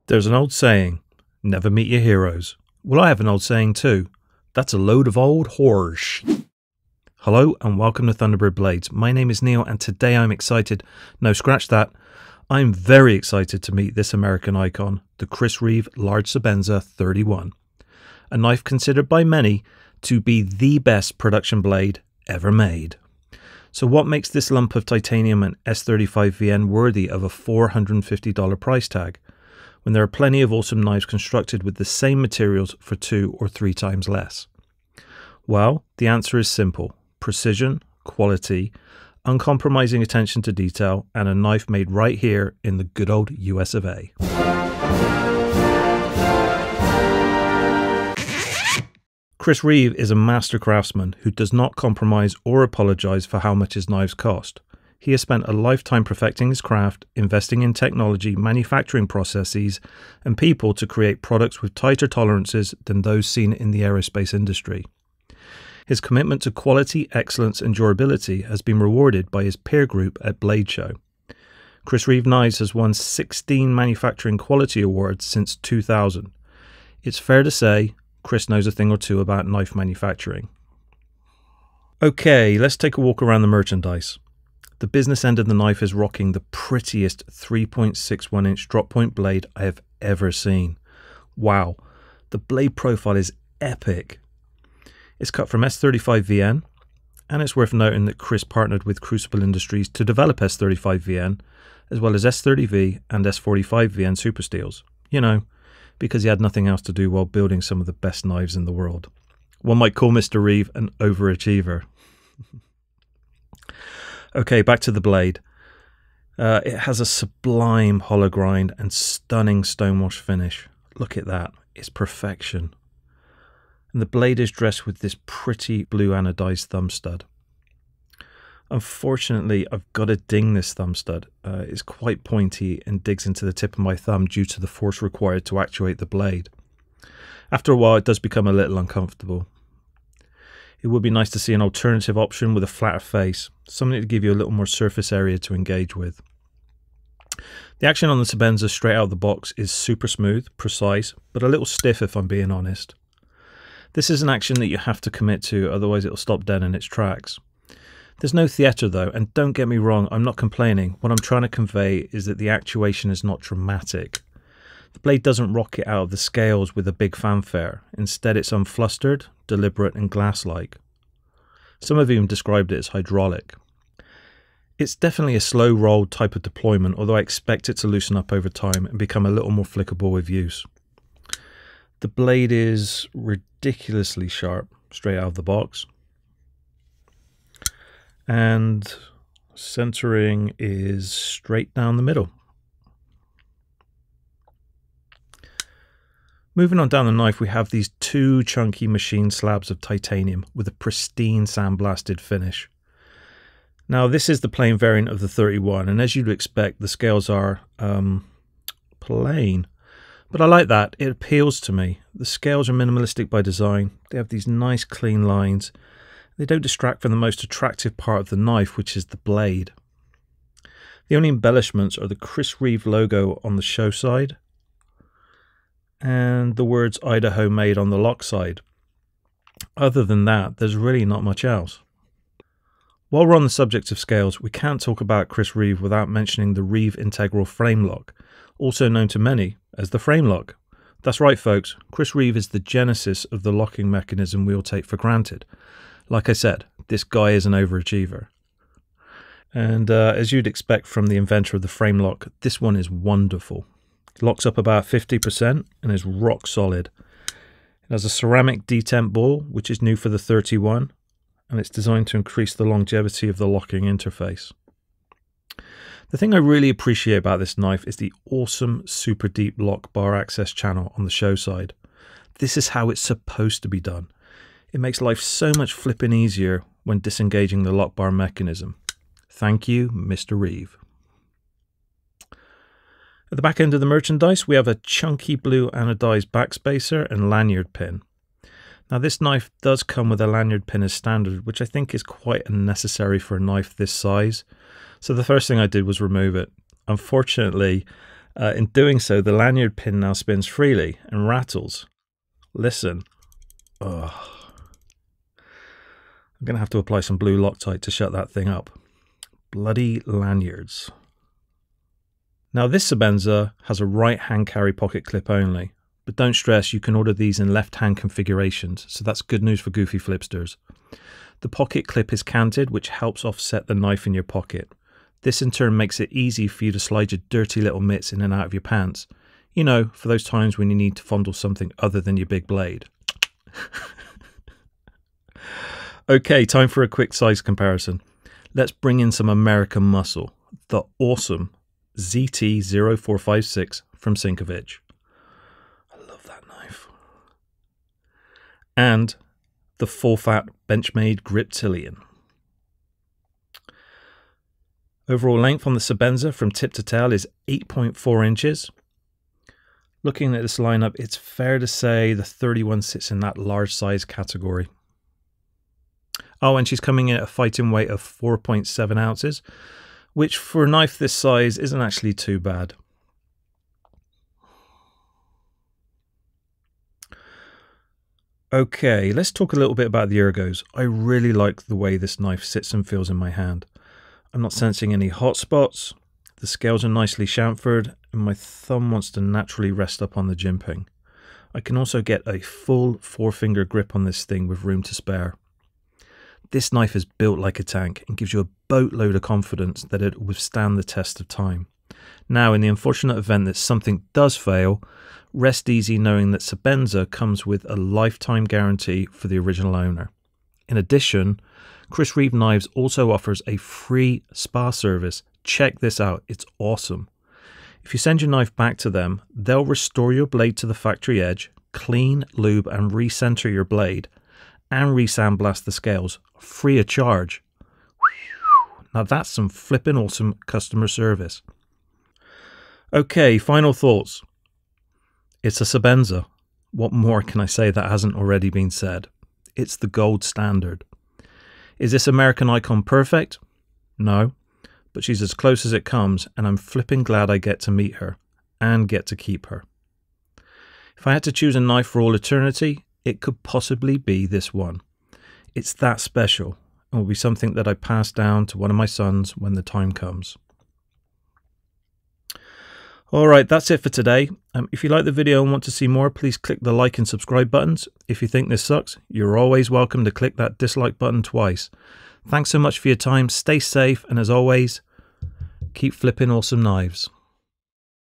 There's an old saying, never meet your heroes. Well, I have an old saying too. That's a load of old horse. Hello and welcome to Thunderbird Blades. My name is Neil and today I'm excited. No, scratch that. I'm very excited to meet this American icon, the Chris Reeve Large Sebenza 31. A knife considered by many to be the best production blade ever made. So what makes this lump of titanium and S35VN worthy of a $450 price tag, when there are plenty of awesome knives constructed with the same materials for 2 or 3 times less? Well, the answer is simple. Precision, quality, uncompromising attention to detail, and a knife made right here in the good old US of A. Chris Reeve is a master craftsman who does not compromise or apologize for how much his knives cost. He has spent a lifetime perfecting his craft, investing in technology, manufacturing processes, and people to create products with tighter tolerances than those seen in the aerospace industry. His commitment to quality, excellence, and durability has been rewarded by his peer group at Blade Show. Chris Reeve Knives has won 16 manufacturing quality awards since 2000. It's fair to say Chris knows a thing or two about knife manufacturing. Okay, let's take a walk around the merchandise. The business end of the knife is rocking the prettiest 3.61 inch drop point blade I have ever seen. Wow, the blade profile is epic. It's cut from S35VN, and it's worth noting that Chris partnered with Crucible Industries to develop S35VN, as well as S30V and S45VN super steels. You know, because he had nothing else to do while building some of the best knives in the world. One might call Mr. Reeve an overachiever. Okay, back to the blade. It has a sublime hollow grind and stunning stonewash finish. Look at that, it's perfection. And the blade is dressed with this pretty blue anodized thumb stud. Unfortunately, I've got to ding this thumb stud. It's quite pointy and digs into the tip of my thumb due to the force required to actuate the blade. After a while, it does become a little uncomfortable. It would be nice to see an alternative option with a flatter face, something to give you a little more surface area to engage with. The action on the Sebenza straight out of the box is super smooth, precise, but a little stiff if I'm being honest. This is an action that you have to commit to, otherwise it'll stop dead in its tracks. There's no theatre though, and don't get me wrong, I'm not complaining. What I'm trying to convey is that the actuation is not dramatic. The blade doesn't rocket out of the scales with a big fanfare. Instead, it's unflustered, deliberate, and glass-like. Some have even described it as hydraulic. It's definitely a slow roll type of deployment, although I expect it to loosen up over time and become a little more flickable with use. The blade is ridiculously sharp straight out of the box. And centering is straight down the middle. Moving on down the knife, we have these 2 chunky machined slabs of titanium with a pristine sandblasted finish. Now this is the plain variant of the 31, and as you'd expect, the scales are plain. But I like that, it appeals to me. The scales are minimalistic by design. They have these nice clean lines. They don't distract from the most attractive part of the knife, which is the blade. The only embellishments are the Chris Reeve logo on the show side and the words Idaho made on the lock side. Other than that, there's really not much else. While we're on the subject of scales, we can't talk about Chris Reeve without mentioning the Reeve Integral Frame Lock, also known to many as the frame lock. That's right folks, Chris Reeve is the genesis of the locking mechanism we all take for granted. Like I said, this guy is an overachiever. And as you'd expect from the inventor of the frame lock, this one is wonderful. It locks up about 50% and is rock solid. It has a ceramic detent ball, which is new for the 31, and it's designed to increase the longevity of the locking interface. The thing I really appreciate about this knife is the awesome super deep lock bar access channel on the show side. This is how it's supposed to be done. It makes life so much flipping easier when disengaging the lock bar mechanism. Thank you, Mr. Reeve. At the back end of the merchandise, we have a chunky blue anodized backspacer and lanyard pin. Now this knife does come with a lanyard pin as standard, which I think is quite unnecessary for a knife this size. So the first thing I did was remove it. Unfortunately, In doing so, the lanyard pin now spins freely and rattles. Listen. Oh. I'm going to have to apply some blue Loctite to shut that thing up. Bloody lanyards. Now this Sebenza has a right hand carry pocket clip only, but don't stress, you can order these in left hand configurations, so that's good news for goofy flipsters. The pocket clip is canted, which helps offset the knife in your pocket. This in turn makes it easy for you to slide your dirty little mitts in and out of your pants. You know, for those times when you need to fondle something other than your big blade. Okay, time for a quick size comparison. Let's bring in some American muscle. The awesome ZT-0456 from Sinkovich. I love that knife. And the full fat Benchmade Griptilian. Overall length on the Sebenza from tip to tail is 8.4 inches. Looking at this lineup, it's fair to say the 31 sits in that large size category. Oh, and she's coming in at a fighting weight of 4.7 ounces, which for a knife this size isn't actually too bad. Okay, let's talk a little bit about the ergos. I really like the way this knife sits and feels in my hand. I'm not sensing any hot spots, the scales are nicely chamfered, and my thumb wants to naturally rest up on the jimping. I can also get a full 4-finger grip on this thing with room to spare. This knife is built like a tank and gives you a boatload of confidence that it will withstand the test of time. Now, in the unfortunate event that something does fail, rest easy knowing that Sebenza comes with a lifetime guarantee for the original owner. In addition, Chris Reeve Knives also offers a free spa service. Check this out, it's awesome. If you send your knife back to them, they'll restore your blade to the factory edge, clean, lube and recenter your blade, and re-sandblast the scales free of charge. Now that's some flippin' awesome customer service. Okay, final thoughts. It's a Sebenza. What more can I say that hasn't already been said? It's the gold standard. Is this American icon perfect? No, but she's as close as it comes, and I'm flipping glad I get to meet her and get to keep her. If I had to choose a knife for all eternity, it could possibly be this one. It's that special and will be something that I pass down to one of my sons when the time comes. Alright, that's it for today. If you like the video and want to see more, please click the like and subscribe buttons. If you think this sucks, you're always welcome to click that dislike button twice. Thanks so much for your time, stay safe, and as always, keep flipping awesome knives.